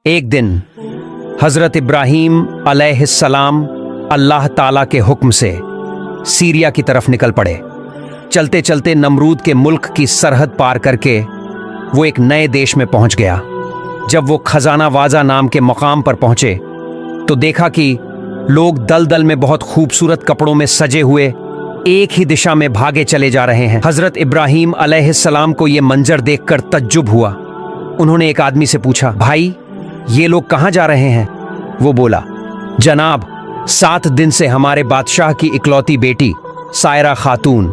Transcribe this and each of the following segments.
एक दिन हजरत इब्राहीम अलैहिस्सलाम अल्लाह ताला के हुक्म से सीरिया की तरफ निकल पड़े। चलते चलते नमरूद के मुल्क की सरहद पार करके वो एक नए देश में पहुंच गया। जब वो खजाना वाजा नाम के मकाम पर पहुंचे तो देखा कि लोग दलदल में बहुत खूबसूरत कपड़ों में सजे हुए एक ही दिशा में भागे चले जा रहे हैं। हजरत इब्राहीम अलैहिस्सलाम को यह मंजर देखकर तज्जुब हुआ। उन्होंने एक आदमी से पूछा, भाई ये लोग कहाँ जा रहे हैं? वो बोला, जनाब 7 दिन से हमारे बादशाह की इकलौती बेटी सायरा खातून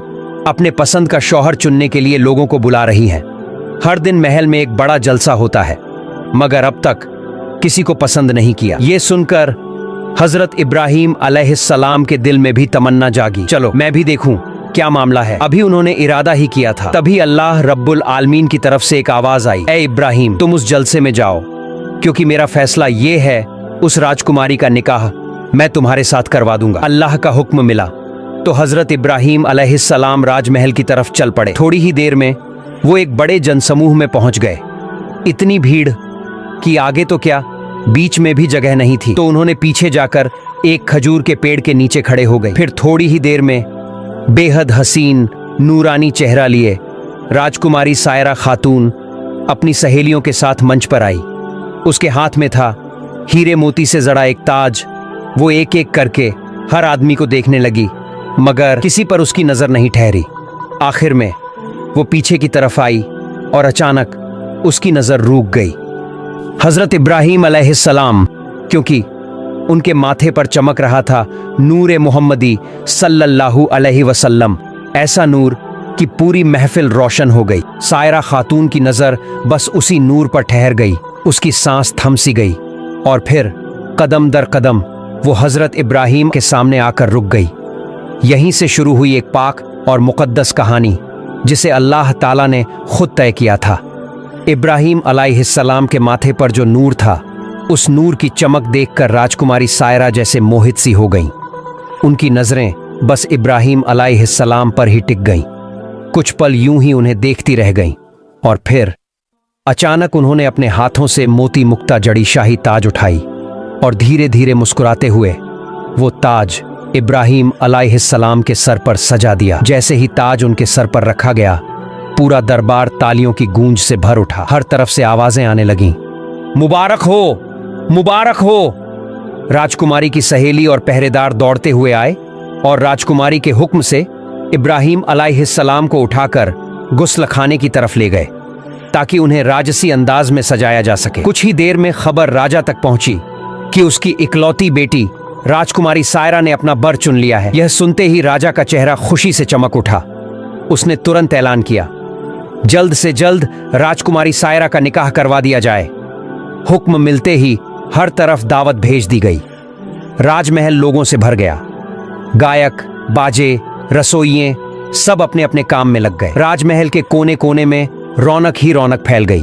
अपने पसंद का शौहर चुनने के लिए लोगों को बुला रही हैं। हर दिन महल में एक बड़ा जलसा होता है, मगर अब तक किसी को पसंद नहीं किया। ये सुनकर हजरत इब्राहीम अलैहिस्सलाम के दिल में भी तमन्ना जागी, चलो मैं भी देखूं क्या मामला है। अभी उन्होंने इरादा ही किया था, तभी अल्लाह रब्बुल आलमीन की तरफ से एक आवाज आई, ए इब्राहीम तुम उस जलसे में जाओ, क्योंकि मेरा फैसला ये है उस राजकुमारी का निकाह मैं तुम्हारे साथ करवा दूंगा। अल्लाह का हुक्म मिला तो हजरत इब्राहीम अलैहिस्सलाम राजमहल की तरफ चल पड़े। थोड़ी ही देर में वो एक बड़े जनसमूह में पहुंच गए। इतनी भीड़ कि आगे तो क्या बीच में भी जगह नहीं थी, तो उन्होंने पीछे जाकर एक खजूर के पेड़ के नीचे खड़े हो गए। फिर थोड़ी ही देर में बेहद हसीन नूरानी चेहरा लिए राजकुमारी सायरा खातून अपनी सहेलियों के साथ मंच पर आई। उसके हाथ में था हीरे मोती से जड़ा एक ताज। वो एक एक करके हर आदमी को देखने लगी, मगर किसी पर उसकी नजर नहीं ठहरी। आखिर में वो पीछे की तरफ आई और अचानक उसकी नजर रुक गई। हजरत इब्राहीम अलैहिस्सलाम, क्योंकि उनके माथे पर चमक रहा था नूर मोहम्मदी सल्लल्लाहु अलैहि वसल्लम, ऐसा नूर कि पूरी महफिल रोशन हो गई। सायरा खातून की नजर बस उसी नूर पर ठहर गई। उसकी सांस थम सी गई और फिर कदम दर कदम वो हजरत इब्राहीम के सामने आकर रुक गई। यहीं से शुरू हुई एक पाक और मुकद्दस कहानी जिसे अल्लाह ताला ने खुद तय किया था। इब्राहीम अलैहिस्सलाम के माथे पर जो नूर था, उस नूर की चमक देखकर राजकुमारी सायरा जैसे मोहित सी हो गईं। उनकी नजरें बस इब्राहीम अलैहिस्सलाम पर ही टिक गईं। कुछ पल यूं ही उन्हें देखती रह गईं और फिर अचानक उन्होंने अपने हाथों से मोती मुक्ता जड़ी शाही ताज उठाई और धीरे धीरे मुस्कुराते हुए वो ताज इब्राहीम अलैहिस्सलाम के सर पर सजा दिया। जैसे ही ताज उनके सर पर रखा गया, पूरा दरबार तालियों की गूंज से भर उठा। हर तरफ से आवाजें आने लगीं, मुबारक हो, मुबारक हो। राजकुमारी की सहेली और पहरेदार दौड़ते हुए आए और राजकुमारी के हुक्म से इब्राहीम अलैहिस्सलाम को उठाकर गुस्ल खाने की तरफ ले गए ताकि उन्हें राजसी अंदाज में सजाया जा सके। कुछ ही देर में खबर राजा तक पहुंची कि उसकी इकलौती बेटी राजकुमारी सायरा ने अपना बर चुन लिया है। यह सुनते ही राजा का चेहरा खुशी से चमक उठा। उसने तुरंत ऐलान किया, जल्द से जल्द राजकुमारी सायरा का निकाह करवा दिया जाए। हुक्म मिलते ही हर तरफ दावत भेज दी गई। राजमहल लोगों से भर गया। गायक, बाजे, रसोइये सब अपने अपने काम में लग गए। राजमहल के कोने कोने में रौनक ही रौनक फैल गई।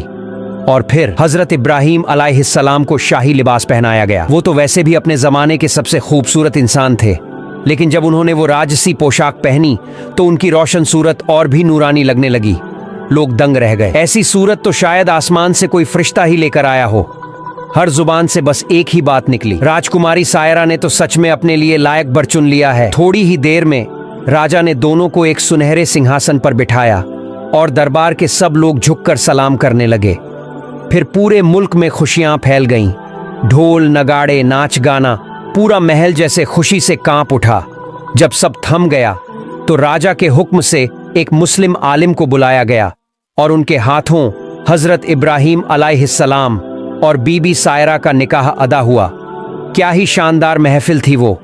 और फिर हजरत इब्राहीम अलैहिस्सलाम को शाही लिबास पहनाया गया। वो तो वैसे भी अपने जमाने के सबसे खूबसूरत इंसान थे, लेकिन जब उन्होंने वो राजसी पोशाक पहनी तो उनकी रोशन सूरत और भी नूरानी लगने लगी। लोग दंग रह गए। ऐसी सूरत तो शायद आसमान से कोई फरिश्ता ही लेकर आया हो। हर जुबान से बस एक ही बात निकली, राजकुमारी सायरा ने तो सच में अपने लिए लायक बर चुन लिया है। थोड़ी ही देर में राजा ने दोनों को एक सुनहरे सिंहासन पर बिठाया और दरबार के सब लोग झुककर सलाम करने लगे। फिर पूरे मुल्क में खुशियां फैल गईं। ढोल, नगाड़े, नाच गाना, पूरा महल जैसे खुशी से कांप उठा। जब सब थम गया तो राजा के हुक्म से एक मुस्लिम आलिम को बुलाया गया और उनके हाथों हजरत इब्राहीम अलैहिस्सलाम और बीबी सायरा का निकाह अदा हुआ। क्या ही शानदार महफिल थी वो।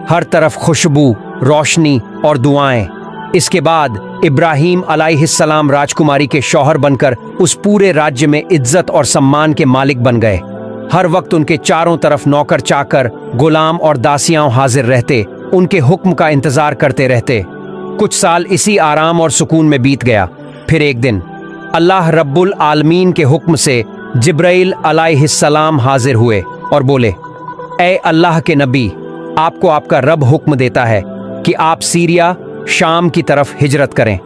हर तरफ खुशबू, रोशनी और दुआएं। इसके बाद इब्राहीम अलैहिस्सलाम राजकुमारी के शौहर बनकर उस पूरे राज्य में इज्जत और सम्मान के मालिक बन गए। हर वक्त उनके चारों तरफ नौकर चाकर, गुलाम और दासियां हाजिर रहते, उनके हुक्म का इंतजार करते रहते। कुछ साल इसी आराम और सुकून में बीत गया। फिर एक दिन अल्लाह रब्बुल आलमीन के हुक्म से जिब्राइल अलैहिस्सलाम हाजिर हुए और बोले, ए अल्लाह के नबी, आपको आपका रब हुक्म देता है कि आप सीरिया, शाम की तरफ हिजरत करें।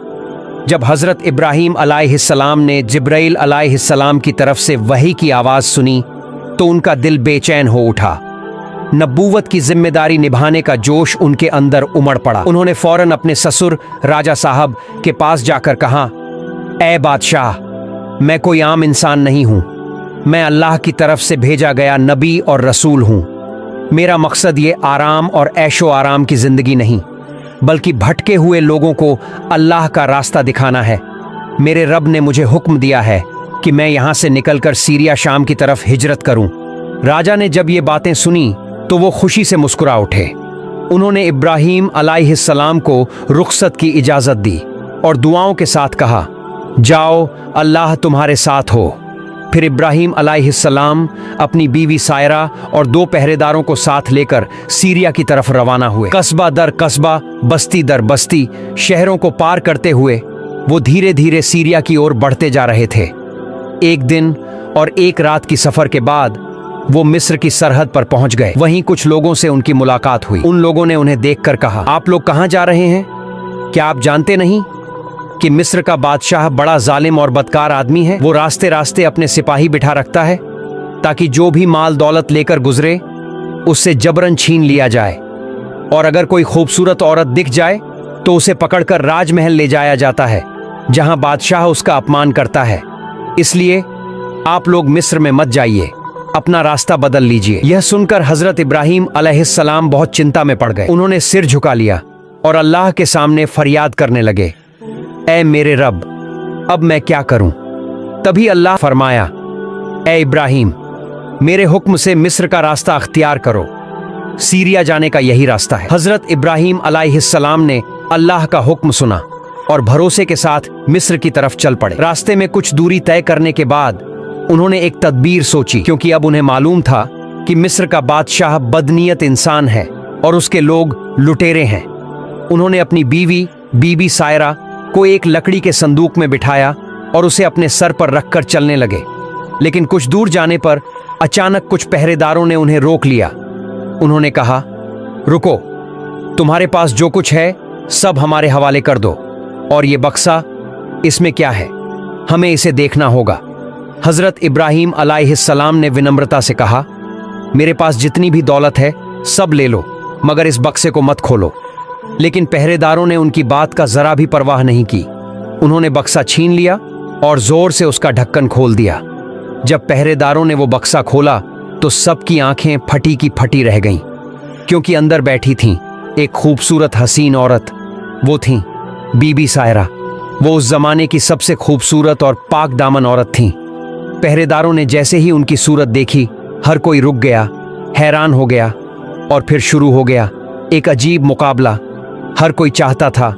जब हजरत इब्राहीम अलैहिस्सलाम ने जिब्राइल अलैहिस्सलाम की तरफ से वही की आवाज सुनी तो उनका दिल बेचैन हो उठा। नबूवत की जिम्मेदारी निभाने का जोश उनके अंदर उमड़ पड़ा। उन्होंने फौरन अपने ससुर राजा साहब के पास जाकर कहा, ऐ बादशाह, मैं कोई आम इंसान नहीं हूं। मैं अल्लाह की तरफ से भेजा गया नबी और रसूल हूं। मेरा मकसद ये आराम और ऐशो आराम की जिंदगी नहीं, बल्कि भटके हुए लोगों को अल्लाह का रास्ता दिखाना है। मेरे रब ने मुझे हुक्म दिया है कि मैं यहां से निकलकर सीरिया शाम की तरफ हिजरत करूं। राजा ने जब ये बातें सुनी तो वो खुशी से मुस्कुरा उठे। उन्होंने इब्राहीम अलैहिस्सलाम को रुखसत की इजाजत दी और दुआओं के साथ कहा, जाओ, अल्लाह तुम्हारे साथ हो। फिर इब्राहीम अलैहिस्सलाम अपनी बीवी सायरा और 2 पहरेदारों को साथ लेकर सीरिया की तरफ रवाना हुए। कस्बा दर कस्बा, बस्ती दर बस्ती, शहरों को पार करते हुए वो धीरे धीरे सीरिया की ओर बढ़ते जा रहे थे। 1 दिन और 1 रात की सफर के बाद वो मिस्र की सरहद पर पहुंच गए। वहीं कुछ लोगों से उनकी मुलाकात हुई। उन लोगों ने उन्हें देखकर कहा, आप लोग कहां जा रहे हैं? क्या आप जानते नहीं कि मिस्र का बादशाह बड़ा जालिम और बदकार आदमी है? वो रास्ते रास्ते अपने सिपाही बिठा रखता है ताकि जो भी माल दौलत लेकर गुजरे उससे जबरन छीन लिया जाए, और अगर कोई खूबसूरत औरत दिख जाए तो उसे पकड़कर राजमहल ले जाया जाता है, जहां बादशाह उसका अपमान करता है। इसलिए आप लोग मिस्र में मत जाइए, अपना रास्ता बदल लीजिए। यह सुनकर हजरत इब्राहीम अलैहिस्सलाम बहुत चिंता में पड़ गए। उन्होंने सिर झुका लिया और अल्लाह के सामने फरियाद करने लगे, ऐ मेरे रब, अब मैं क्या करूं? तभी अल्लाह फरमाया, ऐ इब्राहीम, मेरे हुक्म से मिस्र का रास्ता अख्तियार करो। सीरिया जाने का यही रास्ता है। हजरत इब्राहीम अलैहिस्सलाम ने अल्लाह का हुक्म सुना और भरोसे के साथ मिस्र की तरफ चल पड़े। रास्ते में कुछ दूरी तय करने के बाद उन्होंने एक तदबीर सोची, क्योंकि अब उन्हें मालूम था कि मिस्र का बादशाह बदनीयत इंसान है और उसके लोग लुटेरे हैं। उन्होंने अपनी बीबी सायरा को एक लकड़ी के संदूक में बिठाया और उसे अपने सर पर रखकर चलने लगे। लेकिन कुछ दूर जाने पर अचानक कुछ पहरेदारों ने उन्हें रोक लिया। उन्होंने कहा, रुको, तुम्हारे पास जो कुछ है सब हमारे हवाले कर दो, और ये बक्सा, इसमें क्या है? हमें इसे देखना होगा। हजरत इब्राहीम अलैहिस्सलाम ने विनम्रता से कहा, मेरे पास जितनी भी दौलत है सब ले लो, मगर इस बक्से को मत खोलो। लेकिन पहरेदारों ने उनकी बात का जरा भी परवाह नहीं की। उन्होंने बक्सा छीन लिया और जोर से उसका ढक्कन खोल दिया। जब पहरेदारों ने वो बक्सा खोला तो सबकी आंखें फटी की फटी रह गईं, क्योंकि अंदर बैठी थीं एक खूबसूरत हसीन औरत। वो थीं बीबी सायरा। वो उस जमाने की सबसे खूबसूरत और पाक दामन औरत थीं। पहरेदारों ने जैसे ही उनकी सूरत देखी, हर कोई रुक गया, हैरान हो गया, और फिर शुरू हो गया एक अजीब मुकाबला। हर कोई चाहता था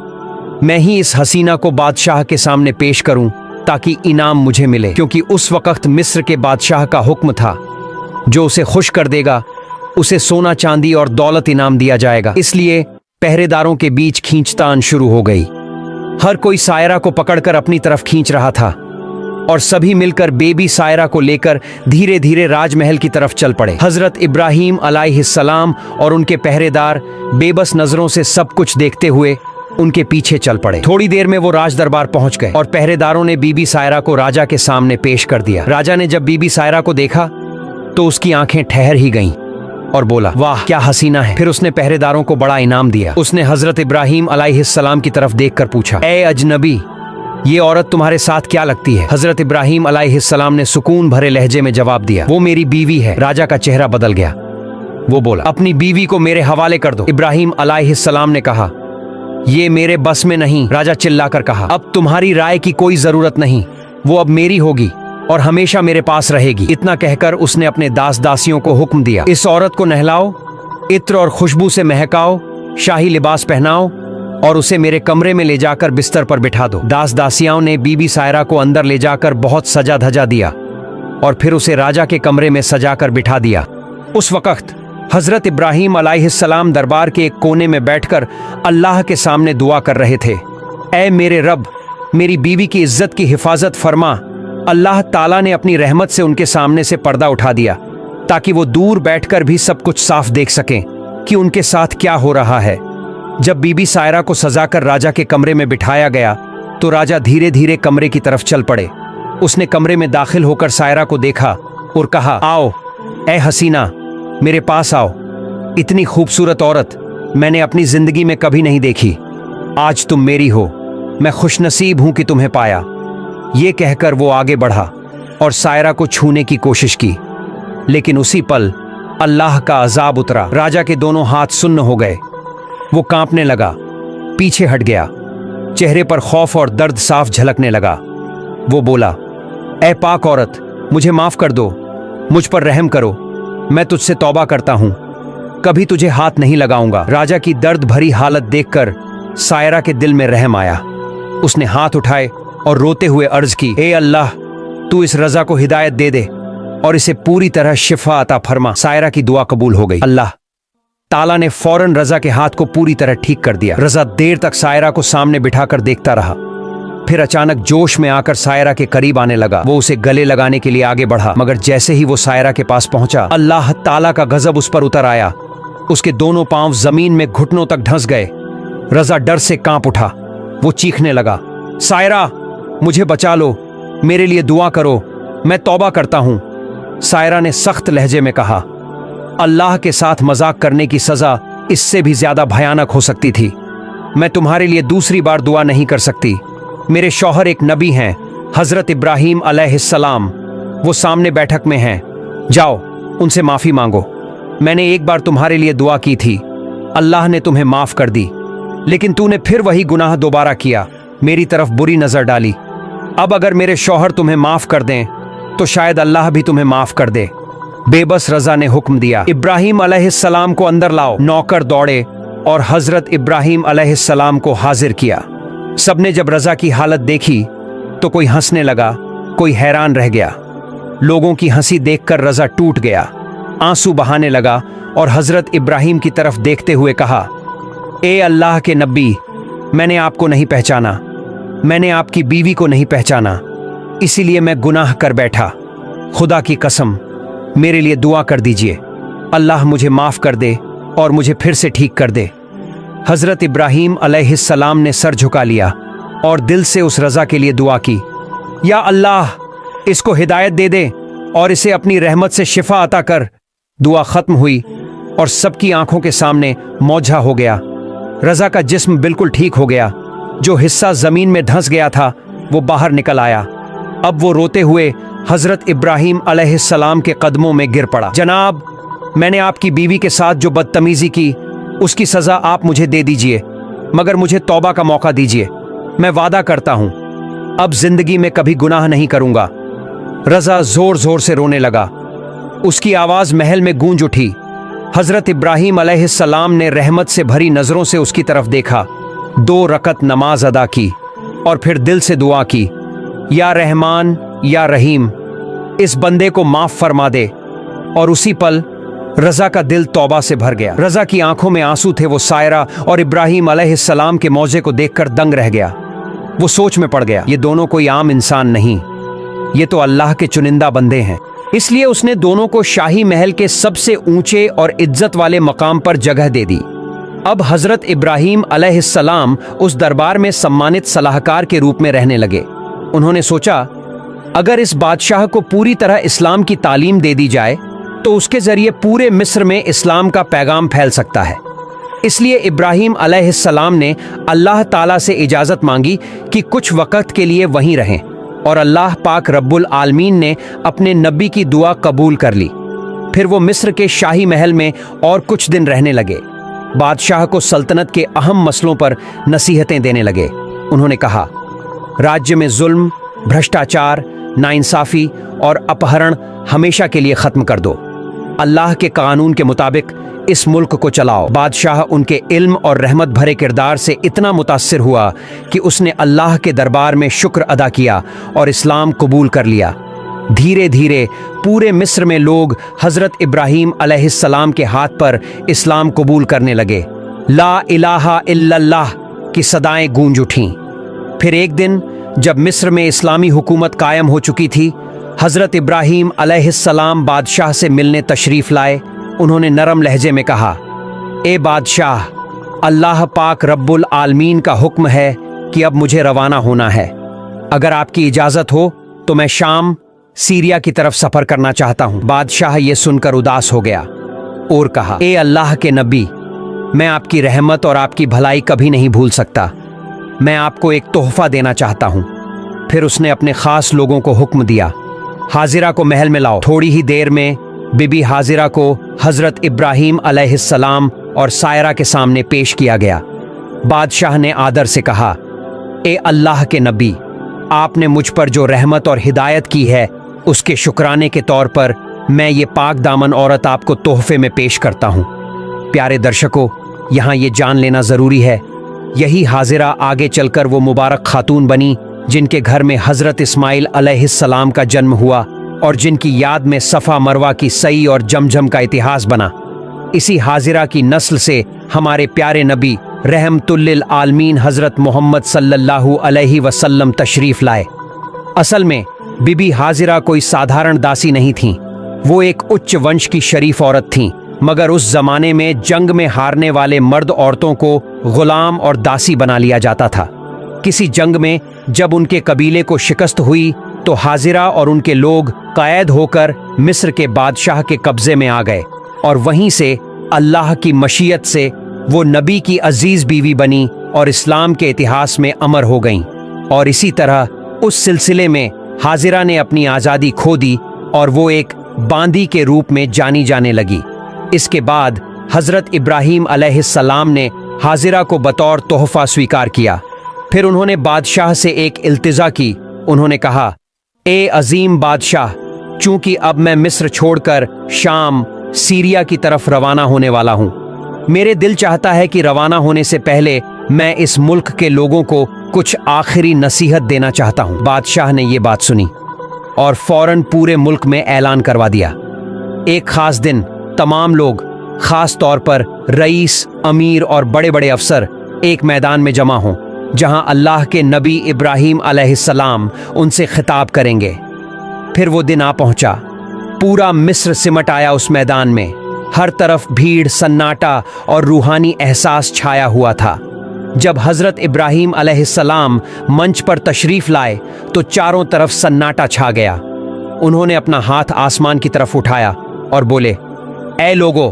मैं ही इस हसीना को बादशाह के सामने पेश करूं ताकि इनाम मुझे मिले, क्योंकि उस वक्त मिस्र के बादशाह का हुक्म था, जो उसे खुश कर देगा उसे सोना चांदी और दौलत इनाम दिया जाएगा। इसलिए पहरेदारों के बीच खींचतान शुरू हो गई। हर कोई सायरा को पकड़कर अपनी तरफ खींच रहा था और सभी मिलकर बेबी सायरा को लेकर धीरे धीरे राजमहल की तरफ चल पड़े। हजरत इब्राहीम अलैहिस्सलाम और उनके पहरेदार बेबस नजरों से सब कुछ देखते हुए उनके पीछे चल पड़े। थोड़ी देर में वो राज दरबार पहुंच गए और पहरेदारों ने बीबी सायरा को राजा के सामने पेश कर दिया। राजा ने जब बीबी सायरा को देखा तो उसकी आंखें ठहर ही गईं और बोला, वाह क्या हसीना है। फिर उसने पहरेदारों को बड़ा इनाम दिया। उसने हजरत इब्राहीम अलैहिस्सलाम की तरफ देखकर पूछा, ए अजनबी, ये औरत तुम्हारे साथ क्या लगती है? हजरत इब्राहीम अलैहिस्सलाम ने सुकून भरे लहजे में जवाब दिया, वो मेरी बीवी है। राजा का चेहरा बदल गया। वो बोला, अपनी बीवी को मेरे हवाले कर दो। इब्राहीम अलैहिस्सलाम ने कहा, ये मेरे बस में नहीं। राजा चिल्लाकर कहा, अब तुम्हारी राय की कोई जरूरत नहीं, वो अब मेरी होगी और हमेशा मेरे पास रहेगी। इतना कहकर उसने अपने दास दासियों को हुक्म दिया, इस औरत को नहलाओ, इत्र और खुशबू से महकाओ, शाही लिबास पहनाओ और उसे मेरे कमरे में ले जाकर बिस्तर पर बिठा दो। दास दासियाओं ने बीबी सायरा को अंदर ले जाकर बहुत सजा धजा दिया और फिर उसे राजा के कमरे में सजाकर बिठा दिया। उस वक्त हजरत इब्राहीम अलैहिस्सलाम दरबार के एक कोने में बैठकर अल्लाह के सामने दुआ कर रहे थे, ऐ मेरे रब, मेरी बीवी की इज्जत की हिफाजत फरमा। अल्लाह ताला ने अपनी रहमत से उनके सामने से पर्दा उठा दिया ताकि वो दूर बैठकर भी सब कुछ साफ देख सकें कि उनके साथ क्या हो रहा है। जब बीबी सायरा को सजाकर राजा के कमरे में बिठाया गया तो राजा धीरे धीरे कमरे की तरफ चल पड़े। उसने कमरे में दाखिल होकर सायरा को देखा और कहा, आओ ए हसीना, मेरे पास आओ। इतनी खूबसूरत औरत मैंने अपनी जिंदगी में कभी नहीं देखी। आज तुम मेरी हो, मैं खुशनसीब हूं कि तुम्हें पाया। ये कहकर वो आगे बढ़ा और सायरा को छूने की कोशिश की, लेकिन उसी पल अल्लाह का अजाब उतरा। राजा के दोनों हाथ सुन्न हो गए। वो कांपने लगा, पीछे हट गया। चेहरे पर खौफ और दर्द साफ झलकने लगा। वो बोला, ए पाक औरत, मुझे माफ कर दो, मुझ पर रहम करो। मैं तुझसे तौबा करता हूं, कभी तुझे हाथ नहीं लगाऊंगा। राजा की दर्द भरी हालत देखकर सायरा के दिल में रहम आया। उसने हाथ उठाए और रोते हुए अर्ज की, ए अल्लाह, तू इस रजा को हिदायत दे दे और इसे पूरी तरह शिफा अता फरमा। सायरा की दुआ कबूल हो गई। अल्लाह ताला ने फौरन रजा के हाथ को पूरी तरह ठीक कर दिया। रजा देर तक सायरा को सामने बिठाकर देखता रहा। फिर अचानक जोश में आकर सायरा के करीब आने लगा। वो उसे गले लगाने के लिए आगे बढ़ा, मगर जैसे ही वो सायरा के पास पहुंचा, अल्लाह ताला का गजब उस पर उतर आया। उसके दोनों पांव जमीन में घुटनों तक धंस गए। रजा डर से कांप उठा। वो चीखने लगा, सायरा, मुझे बचा लो, मेरे लिए दुआ करो, मैं तौबा करता हूं। सायरा ने सख्त लहजे में कहा, अल्लाह के साथ मजाक करने की सजा इससे भी ज्यादा भयानक हो सकती थी। मैं तुम्हारे लिए दूसरी बार दुआ नहीं कर सकती। मेरे शौहर एक नबी हैं, हजरत इब्राहीम अलैहिस्सलाम। वो सामने बैठक में हैं। जाओ, उनसे माफी मांगो। मैंने एक बार तुम्हारे लिए दुआ की थी, अल्लाह ने तुम्हें माफ कर दी, लेकिन तूने फिर वही गुनाह दोबारा किया, मेरी तरफ बुरी नजर डाली। अब अगर मेरे शौहर तुम्हें माफ कर दें तो शायद अल्लाह भी तुम्हें माफ कर दे। बेबस रजा ने हुक्म दिया, इब्राहीम अलैहिस्सलाम को अंदर लाओ। नौकर दौड़े और हजरत इब्राहीम अलैहिस्सलाम को हाजिर किया। सबने जब रजा की हालत देखी तो कोई हंसने लगा, कोई हैरान रह गया। लोगों की हंसी देखकर रजा टूट गया, आंसू बहाने लगा और हजरत इब्राहीम की तरफ देखते हुए कहा, ए अल्लाह के नबी, मैंने आपको नहीं पहचाना, मैंने आपकी बीवी को नहीं पहचाना, इसीलिए मैं गुनाह कर बैठा। खुदा की कसम, मेरे लिए दुआ कर दीजिए, अल्लाह मुझे माफ कर दे और मुझे फिर से ठीक कर दे। हजरत इब्राहीम अलैहिस्सलाम ने सर झुका लिया और दिल से उस रजा के लिए दुआ की, या अल्लाह, इसको हिदायत दे दे और इसे अपनी रहमत से शिफा अता कर। दुआ खत्म हुई और सबकी आंखों के सामने मौझा हो गया। रजा का जिस्म बिल्कुल ठीक हो गया। जो हिस्सा जमीन में धंस गया था वो बाहर निकल आया। अब वो रोते हुए हजरत इब्राहीम अलैहिस्सलाम के कदमों में गिर पड़ा। जनाब, मैंने आपकी बीवी के साथ जो बदतमीजी की उसकी सजा आप मुझे दे दीजिए, मगर मुझे तौबा का मौका दीजिए। मैं वादा करता हूं अब जिंदगी में कभी गुनाह नहीं करूंगा। रजा जोर जोर से रोने लगा। उसकी आवाज महल में गूंज उठी। हजरत इब्राहीम अलैहिस्सलाम ने रहमत से भरी नजरों से उसकी तरफ देखा, 2 रकत नमाज अदा की और फिर दिल से दुआ की, या रहमान या रहीम, इस बंदे को माफ फरमा दे। और उसी पल रजा का दिल तौबा से भर गया। रजा की आंखों में आंसू थे। वो सायरा और इब्राहीम अलैहिस्सलाम के मौजे को देखकर दंग रह गया। वो सोच में पड़ गया, ये दोनों कोई आम इंसान नहीं, ये तो अल्लाह के चुनिंदा बंदे हैं। इसलिए उसने दोनों को शाही महल के सबसे ऊंचे और इज्जत वाले मकाम पर जगह दे दी। अब हजरत इब्राहीम अलैहिस्सलाम उस दरबार में सम्मानित सलाहकार के रूप में रहने लगे। उन्होंने सोचा, अगर इस बादशाह को पूरी तरह इस्लाम की तालीम दे दी जाए तो उसके जरिए पूरे मिस्र में इस्लाम का पैगाम फैल सकता है। इसलिए इब्राहीम अलैहिस्सलाम ने अल्लाह ताला से इजाज़त मांगी कि कुछ वक़्त के लिए वहीं रहें, और अल्लाह पाक रब्बुल आलमीन ने अपने नबी की दुआ कबूल कर ली। फिर वो मिस्र के शाही महल में और कुछ दिन रहने लगे। बादशाह को सल्तनत के अहम मसलों पर नसीहतें देने लगे। उन्होंने कहा, राज्य में जुल्म, भ्रष्टाचार, नाइंसाफ़ी और अपहरण हमेशा के लिए ख़त्म कर दो। अल्लाह के कानून के मुताबिक इस मुल्क को चलाओ। बादशाह उनके इल्म और रहमत भरे किरदार से इतना मुतासिर हुआ कि उसने अल्लाह के दरबार में शुक्र अदा किया और इस्लाम कबूल कर लिया। धीरे धीरे पूरे मिस्र में लोग हजरत इब्राहीम अलैहिस्सलाम के हाथ पर इस्लाम कबूल करने लगे। ला इलाहा इल्लल्लाह की सदाएं गूंज उठीं। फिर एक दिन जब मिस्र में इस्लामी हुकूमत कायम हो चुकी थी, हजरत इब्राहीम अलैहिस्सलाम बादशाह से मिलने तशरीफ लाए। उन्होंने नरम लहजे में कहा, ए बादशाह, अल्लाह पाक रब्बुल आलमीन का हुक्म है कि अब मुझे रवाना होना है। अगर आपकी इजाज़त हो तो मैं शाम सीरिया की तरफ सफर करना चाहता हूँ। बादशाह ये सुनकर उदास हो गया और कहा, ए अल्लाह के नबी, मैं आपकी रहमत और आपकी भलाई कभी नहीं भूल सकता। मैं आपको एक तोहफा देना चाहता हूँ। फिर उसने अपने खास लोगों को हुक्म दिया, हाजिरा को महल में लाओ। थोड़ी ही देर में बीबी हाजिरा को हजरत इब्राहीम अलैहिस्सलाम और सायरा के सामने पेश किया गया। बादशाह ने आदर से कहा, ए अल्लाह के नबी, आपने मुझ पर जो रहमत और हिदायत की है उसके शुक्राने के तौर पर मैं ये पाक दामन औरत आपको तोहफे में पेश करता हूँ। प्यारे दर्शकों, यहाँ ये जान लेना ज़रूरी है, यही हाजिरा आगे चलकर वो मुबारक खातून बनी जिनके घर में हजरत इस्माइल अलैहिस्सलाम का जन्म हुआ और जिनकी याद में सफ़ा मरवा की सई और जमजम का इतिहास बना। इसी हाजिरा की नस्ल से हमारे प्यारे नबी रहमतुल्लिल आलमीन हजरत मोहम्मद सल्लल्लाहु अलैहि वसल्लम तशरीफ लाए। असल में बीबी हाजिरा कोई साधारण दासी नहीं थीं, वो एक उच्च वंश की शरीफ औरत थीं, मगर उस जमाने में जंग में हारने वाले मर्द औरतों को गुलाम और दासी बना लिया जाता था। किसी जंग में जब उनके कबीले को शिकस्त हुई तो हाजिरा और उनके लोग कैद होकर मिस्र के बादशाह के कब्जे में आ गए और वहीं से अल्लाह की मशीयत से वो नबी की अजीज बीवी बनी और इस्लाम के इतिहास में अमर हो गईं। और इसी तरह उस सिलसिले में हाजिरा ने अपनी आज़ादी खो दी और वो एक बांदी के रूप में जानी जाने लगी। इसके बाद हजरत इब्राहीम अलैहिस्सलाम ने हाजिरा को बतौर तोहफा स्वीकार किया। फिर उन्होंने बादशाह से एक इल्तिजा की। उन्होंने कहा, ए अजीम बादशाह, चूंकि अब मैं मिस्र छोड़कर शाम सीरिया की तरफ रवाना होने वाला हूँ, मेरे दिल चाहता है कि रवाना होने से पहले मैं इस मुल्क के लोगों को कुछ आखिरी नसीहत देना चाहता हूँ। बादशाह ने ये बात सुनी और फौरन पूरे मुल्क में ऐलान करवा दिया, एक खास दिन तमाम लोग, खास तौर पर रईस, अमीर और बड़े बड़े अफसर एक मैदान में जमा हों जहां अल्लाह के नबी इब्राहीम अलैहिस्सलाम उनसे खिताब करेंगे। फिर वो दिन आ पहुंचा। पूरा मिस्र सिमट आया उस मैदान में। हर तरफ भीड़, सन्नाटा और रूहानी एहसास छाया हुआ था। जब हजरत इब्राहीम अलैहिस्सलाम मंच पर तशरीफ लाए तो चारों तरफ सन्नाटा छा गया। उन्होंने अपना हाथ आसमान की तरफ उठाया और बोले, ऐ लोगो,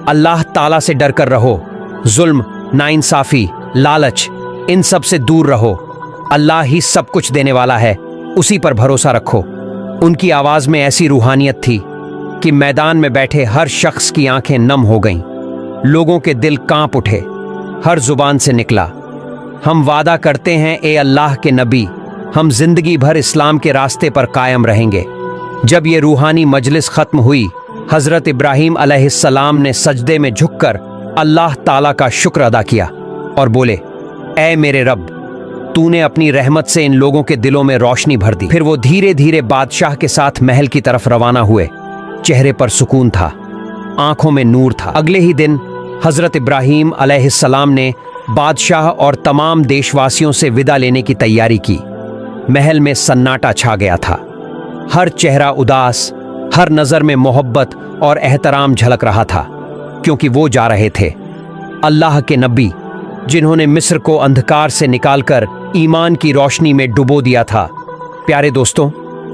अल्लाह ताला से डर कर रहो। जुल्म, नाइंसाफी, लालच, इन सब से दूर रहो। अल्लाह ही सब कुछ देने वाला है, उसी पर भरोसा रखो। उनकी आवाज में ऐसी रूहानियत थी कि मैदान में बैठे हर शख्स की आंखें नम हो गईं। लोगों के दिल कांप उठे। हर जुबान से निकला, हम वादा करते हैं ए अल्लाह के नबी, हम जिंदगी भर इस्लाम के रास्ते पर कायम रहेंगे। जब ये रूहानी मजलिस खत्म हुई, हजरत इब्राहीम अलैहिस्सलाम ने सजदे में झुककर अल्लाह ताला का शुक्र अदा किया और बोले, ऐ मेरे रब, तूने अपनी रहमत से इन लोगों के दिलों में रोशनी भर दी। फिर वो धीरे धीरे बादशाह के साथ महल की तरफ रवाना हुए। चेहरे पर सुकून था, आंखों में नूर था। अगले ही दिन हजरत इब्राहीम अलैहिस्सलाम ने बादशाह और तमाम देशवासियों से विदा लेने की तैयारी की। महल में सन्नाटा छा गया था। हर चेहरा उदास, हर नजर में मोहब्बत और एहतराम झलक रहा था, क्योंकि वो जा रहे थे अल्लाह के नबी, जिन्होंने मिस्र को अंधकार से निकालकर ईमान की रोशनी में डुबो दिया था। प्यारे दोस्तों,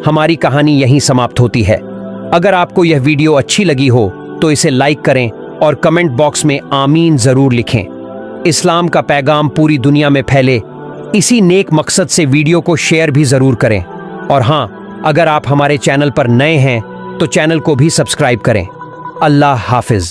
हमारी कहानी यहीं समाप्त होती है। अगर आपको यह वीडियो अच्छी लगी हो तो इसे लाइक करें और कमेंट बॉक्स में आमीन जरूर लिखें। इस्लाम का पैगाम पूरी दुनिया में फैले, इसी नेक मकसद से वीडियो को शेयर भी जरूर करें। और हाँ, अगर आप हमारे चैनल पर नए हैं तो चैनल को भी सब्सक्राइब करें। अल्लाह हाफिज।